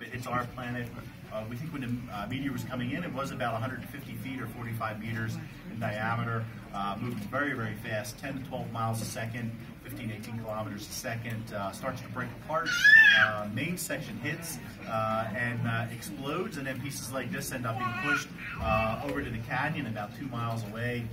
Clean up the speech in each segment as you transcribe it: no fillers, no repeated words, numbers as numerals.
It hits our planet. We think when the meteor was coming in, it was about 150 feet or 45 meters in diameter, moving very, very fast, 10 to 12 miles a second, 15, 18 kilometers a second, starts to break apart, main section hits and explodes, and then pieces like this end up being pushed over to the canyon about 2 miles away.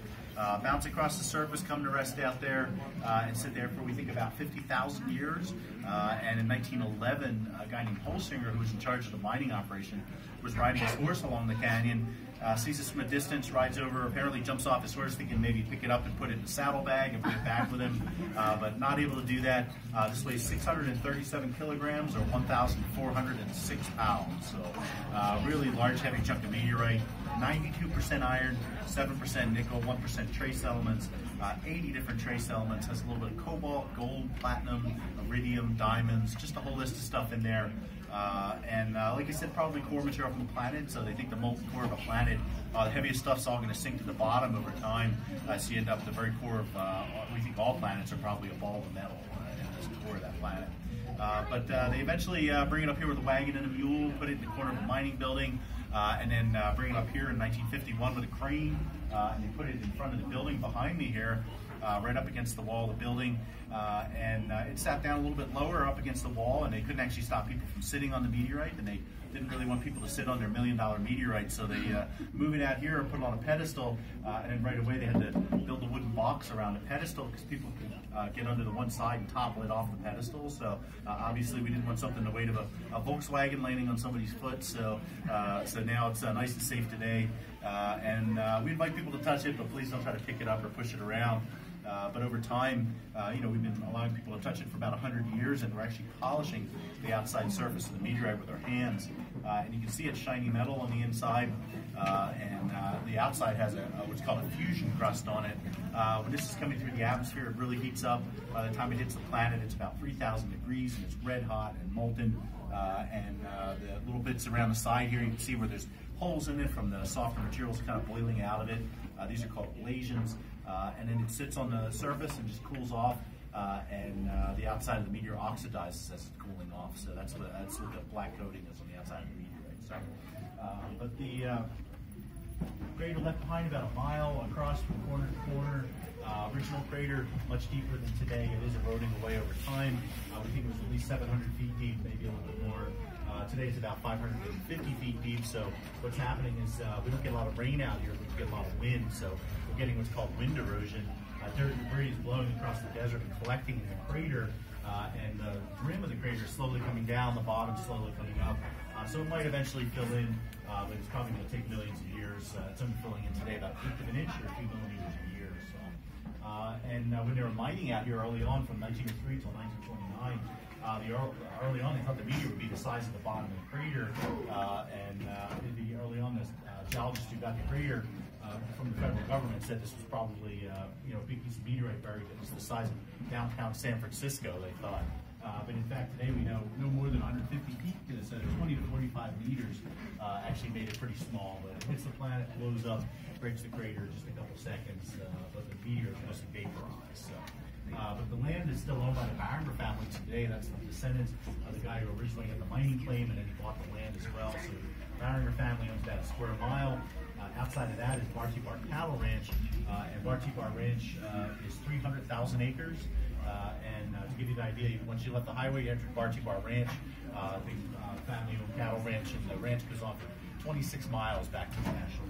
Bounce across the surface, come to rest out there, and sit there for, we think, about 50,000 years. And in 1911, a guy named Holsinger, who was in charge of the mining operation, was riding his horse along the canyon, sees this from a distance, rides over, apparently jumps off his horse, thinking maybe pick it up and put it in the saddlebag and put it back with him, but not able to do that. This weighs 637 kilograms or 1,406 pounds. So really large, heavy chunk of meteorite. 92% iron, 7% nickel, 1% trace elements, 80 different trace elements, has a little bit of cobalt, gold, platinum, iridium, diamonds, just a whole list of stuff in there. Like I said, probably core material from the planet, so they think the molten core of a planet, the heaviest stuff's all going to sink to the bottom over time, so you end up at the very core of, we think all planets are probably a ball of metal in this core of that planet. But they eventually bring it up here with a wagon and a mule, put it in the corner of a mining building, and then bring it up here in 1951 with a crane, and they put it in front of the building behind me here, right up against the wall of the building, and it sat down a little bit lower up against the wall, and they couldn't actually stop people from sitting on the meteorite, and they didn't really want people to sit on their $1 million meteorite, so they move it out here and put it on a pedestal, and then right away they had to build a wooden box around the pedestal because people could get under the one side and topple it off the pedestal. So obviously we didn't want something the weight of a Volkswagen landing on somebody's foot, so now it's nice and safe today, and we invite people to touch it, but please don't try to pick it up or push it around. But over time, we've been allowing people to touch it for about 100 years, and we're actually polishing the outside surface of the meteorite with our hands. And you can see it's shiny metal on the inside, and the outside has what's called a fusion crust on it. When this is coming through the atmosphere, it really heats up. By the time it hits the planet, it's about 3,000 degrees, and it's red hot and molten. The little bits around the side here, you can see where there's holes in it from the softer materials kind of boiling out of it. These are called ablations. And then it sits on the surface and just cools off, and the outside of the meteor oxidizes as it's cooling off. So that's what the black coating is on the outside of the meteorite. So, but the crater left behind about a mile across from corner to corner. Original crater, much deeper than today. It is eroding away over time. We think it was at least 700 feet deep, maybe a little bit more. Today it's about 550 feet deep, so what's happening is we don't get a lot of rain out here, but we get a lot of wind, so we're getting what's called wind erosion. Dirt and debris is blowing across the desert and collecting in the crater, and the rim of the crater is slowly coming down, the bottom slowly coming up. So it might eventually fill in, but it's probably going to take millions of years. It's only filling in today about 1/8 of an inch or 2 millimeters a year. So. And when they were mining out here early on, from 1903 till 1929, early on they thought the meteor would be the size of the bottom of the crater, early on the geologists who got the crater from the federal government said this was probably a big piece of meteorite buried that was the size of downtown San Francisco, they thought. But in fact today we know no more than 150 feet, because 20 to 45 meters actually made it pretty small, but it hits the planet, blows up, breaks the crater just a couple seconds, but the meteor is mostly vaporized. So. But the land is still owned by the Barringer family today. That's the descendants of the guy who originally had the mining claim, and then he bought the land as well. So the Barringer family owns about a square mile. Outside of that is Barty Bar Cattle Ranch, and Barty Bar Ranch is 300,000 acres. To give you an idea, once you left the highway, you entered Barty Bar Ranch. The family-owned cattle ranch, and the ranch goes on for 26 miles back to the national